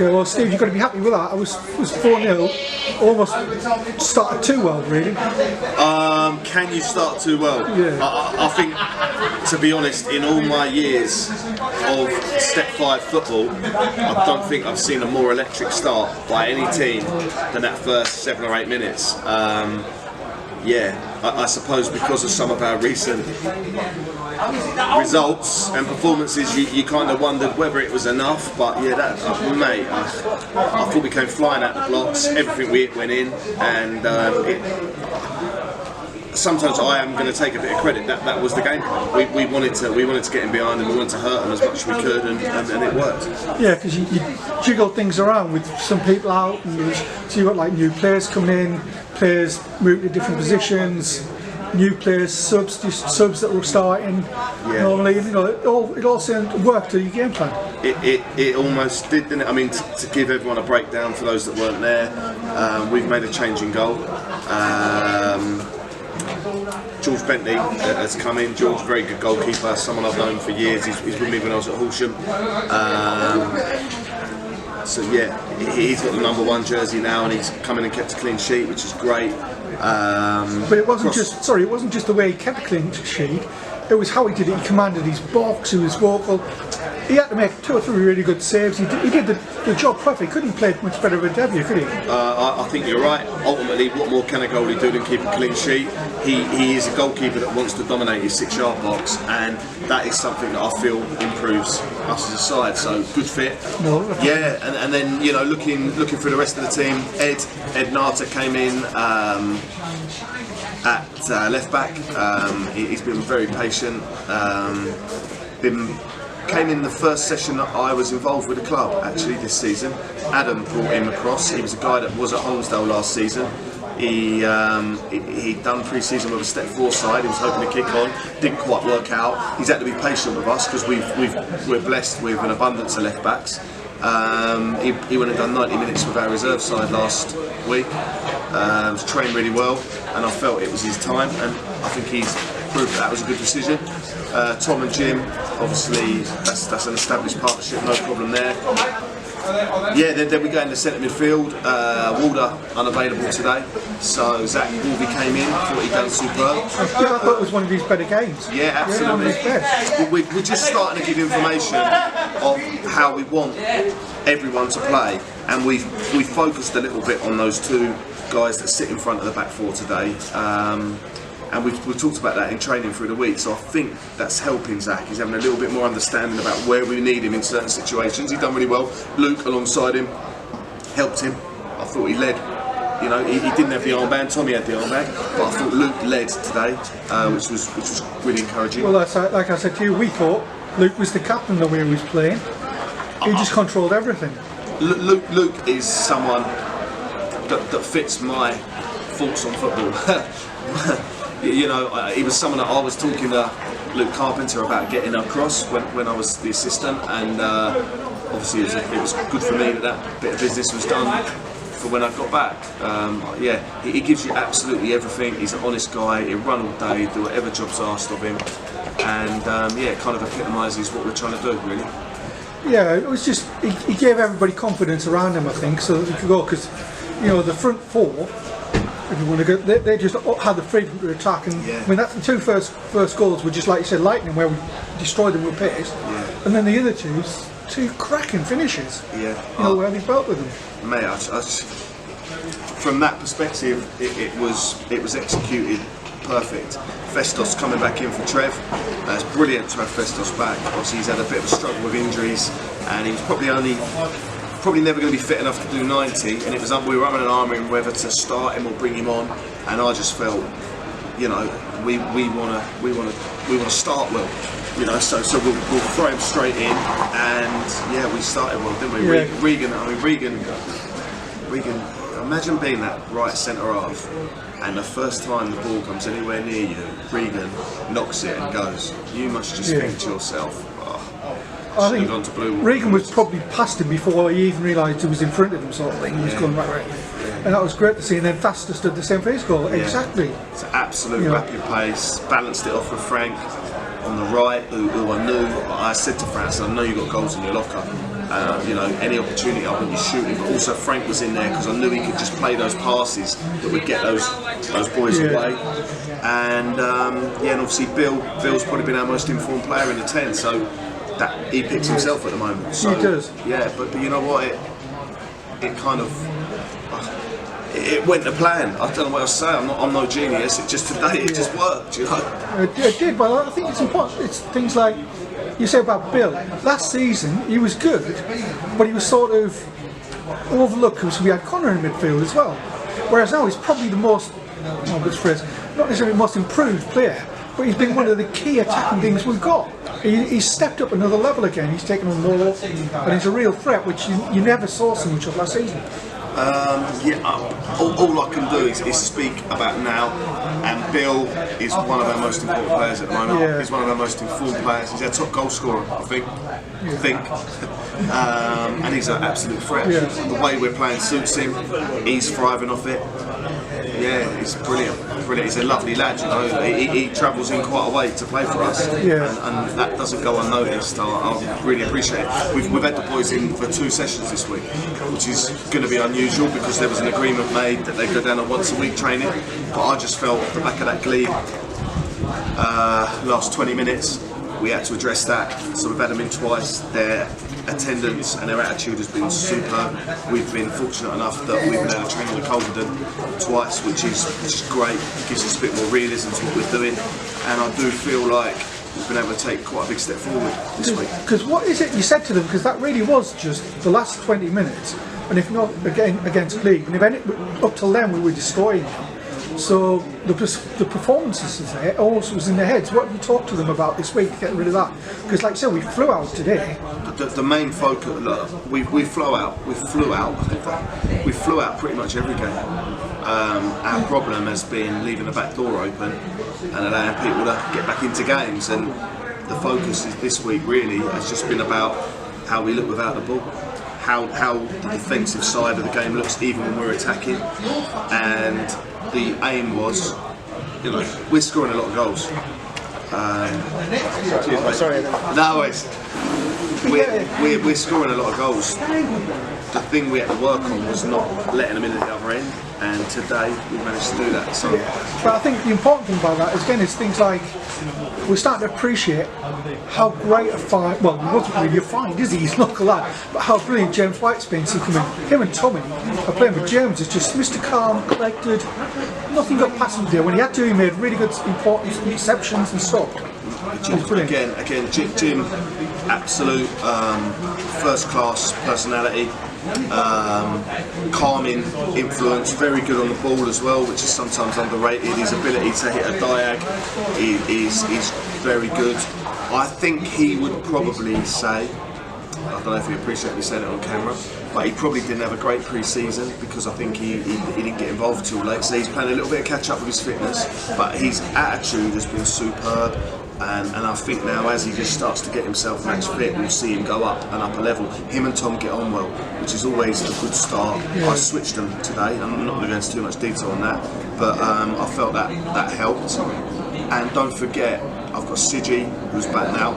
Okay, well, Steve, you've got to be happy with that. I was 4-0, almost started too well, really. Can you start too well? Yeah. I think, to be honest, in all my years of Step 5 football, I don't think I've seen a more electric start by any team than that first 7 or 8 minutes. I suppose because of some of our recent results and performances, you kind of wondered whether it was enough. But yeah, mate, I thought we came flying out the blocks. Everything we hit went in, and sometimes I am going to take a bit of credit. That was the game plan. We wanted to get in behind, and we wanted to hurt them as much as we could, and it worked. Yeah, because you jiggled things around with some people out, and so you got like new players coming in, players moving to different positions, new players, subs that were starting. Yeah. Normally, it all seemed to work to your game plan. It almost did, didn't it? I mean, to give everyone a breakdown for those that weren't there, we've made a change in goal. George Bentley has come in. George, very good goalkeeper, someone I've known for years. He's with me when I was at Horsham. So yeah, he's got the #1 jersey now, and he's come in and kept a clean sheet, which is great. But it wasn't it wasn't just the way he kept a clean sheet. It was how he did it. He commanded his box. He was vocal. He had to make 2 or 3 really good saves. He did the job perfectly. He couldn't play much better of a debut, could he? I think you're right. Ultimately, what more can a goalie do than keep a clean sheet? He is a goalkeeper that wants to dominate his 6-yard box, and that is something that I feel improves us as a side. So good fit. No. Yeah, and then looking for the rest of the team. Ed Nata came in at left back. He's been very patient. Came in the first session that I was involved with the club actually this season. Adam brought him across. He was a guy that was at Holmesdale last season. He'd done pre-season with a Step 4 side. He was hoping to kick on. Didn't quite work out. He's had to be patient with us because we're blessed with an abundance of left backs. He went and done 90 minutes with our reserve side last week. Was trained really well, and I felt it was his time, and I think he's proved that was a good decision. Tom and Jim, obviously that's an established partnership, no problem there. Yeah, then we go into centre midfield. Walder unavailable today, so Zach Wolvey came in. Thought he'd done superb. I thought it was one of his better games. Yeah, absolutely. We're just starting to give information of how we want everyone to play, and we focused a little bit on those 2 guys that sit in front of the back 4 today. And we've talked about that in training through the week, so I think that's helping Zach. He's having a little bit more understanding about where we need him in certain situations. He's done really well. Luke alongside him helped him. I thought he led. He didn't have the armband. Tommy had the armband, but I thought Luke led today, which was really encouraging. Well, like I said to you, we thought Luke was the captain the way he was playing. He just controlled everything. Luke is someone that fits my thoughts on football. He was someone that I was talking to Luke Carpenter about getting across when I was the assistant, and obviously it was good for me that bit of business was done for when I got back. He gives you absolutely everything. He's an honest guy. He'll run all day, do whatever job's asked of him, and it kind of epitomises what we're trying to do, really. Yeah, it was just he gave everybody confidence around him, I think, so that they could go, because the front 4. If you want to go, they just had the freedom to attack, and I mean that's the 2 first goals were just like you said, lightning, where we destroyed them with pace, and then the other 2 cracking finishes. Where they felt with them. Mate, from that perspective, it was executed perfect. Festos coming back in for Trev. It's brilliant to have Festos back. Obviously, he's had a bit of a struggle with injuries, and he was probably never going to be fit enough to do 90, and it was we were having an armouring whether to start him or bring him on, and I just felt, we want to start well, so we'll throw him straight in, and we started well, didn't we? Yeah. Regan, imagine being that right centre half, and the first time the ball comes anywhere near you, Regan knocks it and goes. You must just think to yourself, I think Regan was probably past him before he even realised he was in front of him, sort of thing. He was going right, and that was great to see. And then Faster stood the same for his goal. Exactly. It's an absolute rapid pace. Balanced it off with Frank on the right, who I knew. I said to Frank, I know you got goals in your locker. You know, any opportunity I want you shooting, but also Frank was in there because I knew he could just play those passes that would get those boys away. And and obviously Bill's probably been our most informed player in the 10, so that he picks himself at the moment. So, he does. Yeah, but you know what? It kind of it went to plan. I don't know what else to say. I'm no genius. It just today it just worked. You know. It did, but I think it's important. It's things like you say about Bill. Last season he was good, but he was sort of overlooked because we had Connor in midfield as well. Whereas now he's probably the most, not necessarily the most improved player, but he's been one of the key attacking things we've got. He's stepped up another level again. He's taken on more, and he's a real threat, which you never saw so much of last season. All I can do is speak about now, and Bill is one of our most important players at the moment. Yeah. He's one of our most informed players. He's our top goal scorer, I think. And he's an absolute threat. Yeah. The way we're playing suits him. He's thriving off it. Yeah, he's brilliant. He's a lovely lad, you know. He travels in quite a way to play for us, and that doesn't go unnoticed. I really appreciate it. We've had the boys in for 2 sessions this week, which is going to be unusual because there was an agreement made that they go down on once a week training. But I just felt at the back of that glebe, last 20 minutes, we had to address that. So we've had them in twice. Their attendance and their attitude has been superb. We've been fortunate enough that we've been able to train on the Calderton twice, which is great. It gives us a bit more realism to what we're doing, and I do feel like we've been able to take quite a big step forward this week. Because what is it you said to them? Because that really was just the last 20 minutes, and if not again against League, and if up till then we were destroying them. So the performances is there, also was in their heads. What have you talked to them about this week to get rid of that? Because like I said, we flew out today. The main focus, look, we flew out pretty much every game. Our problem has been leaving the back door open and allowing people to get back into games, and the focus is this week really has just been about how we look without the ball. How the defensive side of the game looks even when we're attacking, and the aim was, you know, we're scoring a lot of goals. Sorry. No, we're scoring a lot of goals. The thing we had to work on was not letting them in at the other end, and today we managed to do that. So, but I think the important thing about that is, again, is things like we're starting to appreciate how great a find. Well, he wasn't really a find, is he? He's not a lad. But how brilliant James White's been since coming. Him and Tommy are playing with James. Is just Mr. Calm, collected. Nothing got past him there. When he had to, he made really good, important interceptions and stuff. Again, Jim, absolute first class personality, calming influence, very good on the ball as well, which is sometimes underrated. His ability to hit a diag is very good. I think he would probably say, I don't know if he appreciates me saying it on camera, but he probably didn't have a great pre-season because I think he didn't get involved too late, so he's playing a little bit of catch up with his fitness, but his attitude has been superb. And I think now, as he just starts to get himself match fit, we'll see him go up and up a level. Him and Tom get on well, which is always a good start. Yeah. I switched them today. I'm not going to go into too much detail on that, but I felt that helped. And don't forget, I've got Sigi, who's back now,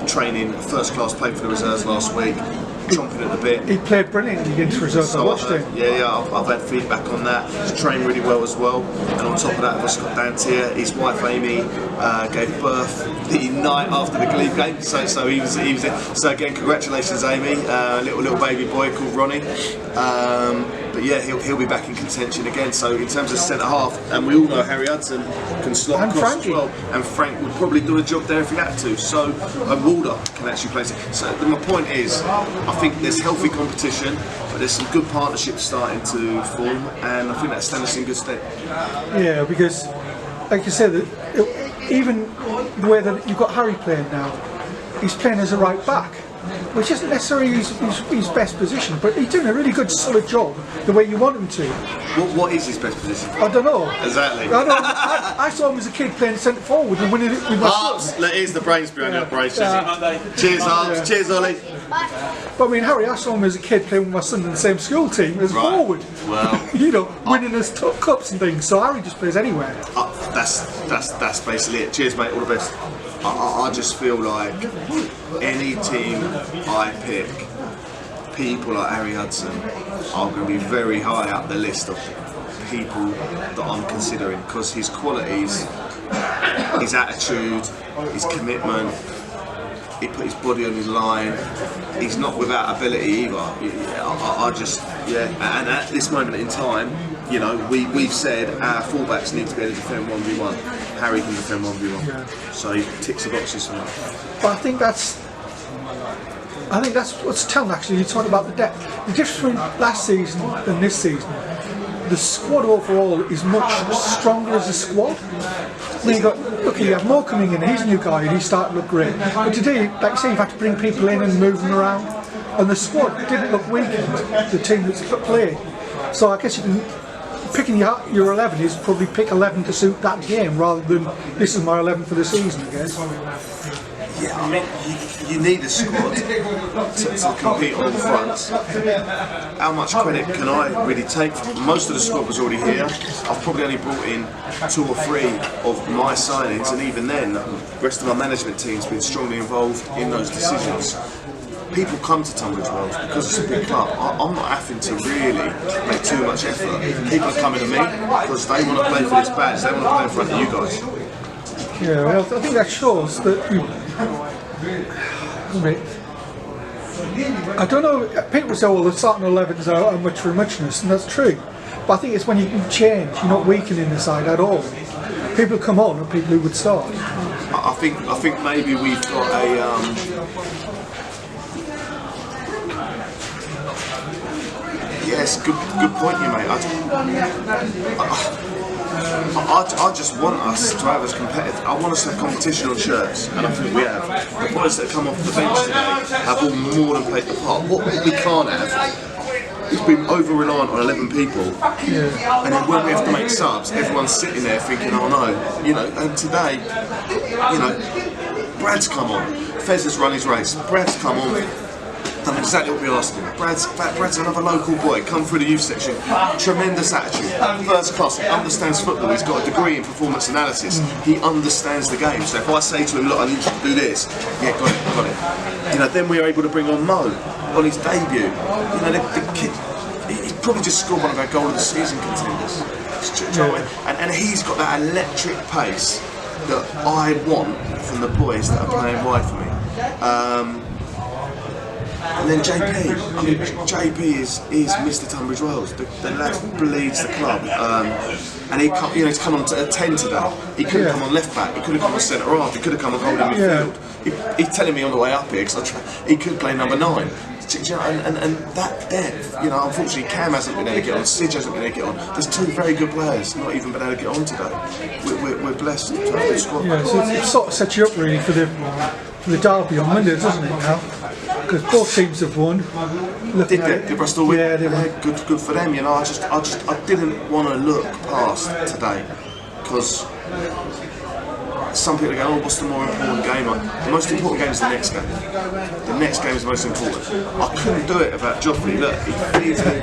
training first class, played for the reserves last week, chomping at the bit. He played brilliantly against reserves. So I watched him. I've had feedback on that. He's trained really well as well. And on top of that, I've got Dantier. His wife Amy gave birth the night after the Glebe game. So he was in. So again, congratulations, Amy. Little baby boy called Ronnie. But yeah, he'll be back in contention again. So in terms of centre half, and we all know Harry Hudson can slot across as well, and Frank would probably do a job there if he had to. So Walder can actually play. So my point is, I think there's healthy competition, but there's some good partnerships starting to form, and I think that stands us in good stead. Yeah, because like you said, even the way that you've got Harry playing now, he's playing as a right back, which isn't necessarily his best position, but he's doing a really good solid job the way you want him to. What is his best position? I don't know. Exactly. I saw him as a kid playing centre forward and winning it with my Harps, here's the brains behind the operation. Cheers, Harps. Yeah. Cheers, Ollie. But I mean, Harry, I saw him as a kid playing with my son in the same school team as forward. Well, you know, winning us cups and things. So Harry just plays anywhere. That's basically it. Cheers, mate. All the best. I just feel like any team I pick people like Harry Hudson are going to be very high up the list of people that I'm considering, because his qualities, his attitude, his commitment, he put his body on his line. He's not without ability either. I just, and at this moment in time, you know, we've said our fullbacks need to be able to defend 1v1. Harry can defend 1v1, so he ticks the boxes for that. But I think that's what's telling. Actually, you're talking about the depth. The difference between last season and this season, the squad overall is much stronger as a squad. You have Moore coming in, he's a new guy and he's starting to look great. But today, like you say, you've had to bring people in and move them around, and the squad didn't look weakened, the team that's played. So I guess you can, picking your 11 is probably pick 11 to suit that game rather than this is my 11 for the season, I guess. Yeah, I mean, you need a squad to compete on all fronts. How much credit can I really take? Most of the squad was already here. I've probably only brought in 2 or 3 of my signings, and even then, the rest of my management team's been strongly involved in those decisions. People come to Tunbridge Wells because it's a big club. I'm not having to really make too much effort. People are coming to me because they want to play for this badge, they want to play in front of you guys. Yeah, well, I think that shows that I don't know, people say, well, the starting 11s are much for muchness, and that's true. But I think it's when you can change, you're not weakening the side at all. People come on and people who would start. I think maybe we've got a yes, good point you made. I just want us to have as competitive. I want us to have competition on shirts, and I think we have. The boys that come off the bench today have all more than played the part. What we can't have is be over reliant on 11 people, and then when we have to make subs, everyone's sitting there thinking, oh no, you know. And today, you know, Brad's come on. Fez has run his race. Brad's come on. Done exactly what we asked him. Brad's another local boy, come through the youth section, tremendous attitude, first class, he understands football, he's got a degree in performance analysis, he understands the game. So if I say to him, look, I need you to do this, yeah, got it. You know, then we are able to bring on Mo on his debut. You know, the kid, he's probably just scored one of our goal of the season contenders. And he's got that electric pace that I want from the boys that are playing wide for me. And then JP, I mean, JP is Mr. Tunbridge Wells. The lad bleeds the club, and he's come on to 10 today. He could have come on left back. He could have come on centre half. He could have come on holding midfield. He's telling me on the way up here because he could play number 9. And that depth, you know, unfortunately Cam hasn't been able to get on, Sidge hasn't been able to get on. There's 2 very good players not even been able to get on today. We're blessed to have a good squad. Yeah, so it sort of sets you up really for the derby on Monday, doesn't it now? Because both teams have won. Did Bristol win? Yeah, they won. Good for them. You know, I didn't want to look past today because some people are going, oh, what's the more important game? The most important game is the next game. The next game is the most important. I couldn't do it without Joffrey. Look, he feeds me.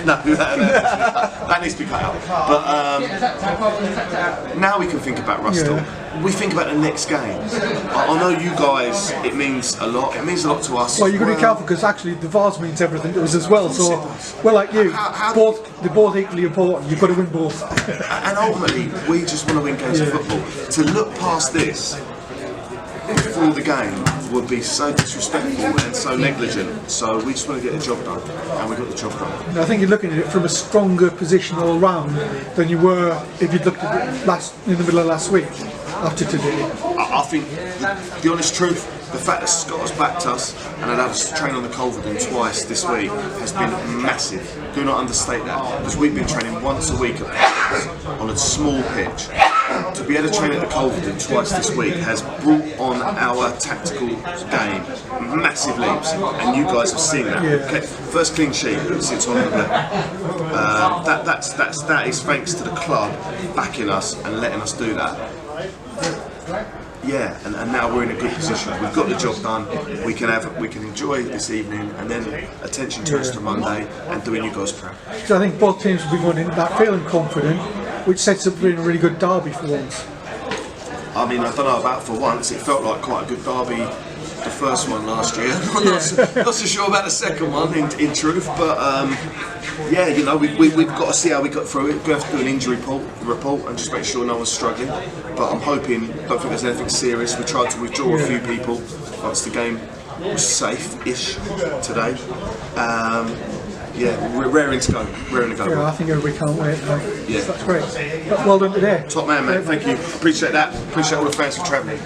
No, that needs to be cut out. But now we can think about Rustle. We think about the next games. I know you guys, it means a lot. It means a lot to us. Well, you've got to be careful because actually the Vase means everything to us as well. So we're like you. They're both equally important. You've got to win both. And ultimately, we just want to win games of football. To look past this before the game would be so disrespectful and so negligent. So we just want to get the job done, and we got the job done. I think you're looking at it from a stronger position all round than you were if you'd looked at it in the middle of last week after today. I think the honest truth, the fact that Scott has backed us and allowed us to train on the Culverden twice this week has been massive. Do not understate that, because we've been training once a week on a small pitch. To be able to train at the Culverden twice this week has brought on our tactical game massive leaps, and you guys have seen that. Okay. First clean sheet since on that is thanks to the club backing us and letting us do that. Yeah, and now we're in a good position. We've got the job done. We can enjoy this evening, and then attention turns to Monday and doing you guys proud. So I think both teams will be going in that feeling confident, which sets up being a really good derby for once. I mean, I don't know about for once. It felt like quite a good derby the first one last year. I'm not so sure about the second one, in truth, but yeah, you know, we've got to see how we got through it. We have to do an injury report and just make sure no one's struggling. But I'm hoping, don't think there's anything serious. We tried to withdraw a few people once the game was safe-ish today. Yeah, we're raring to go. Yeah, I think everybody can't wait now. Yeah. That's great. Well done today. Top man, mate. Thank you. Appreciate that. Appreciate all the fans for travelling.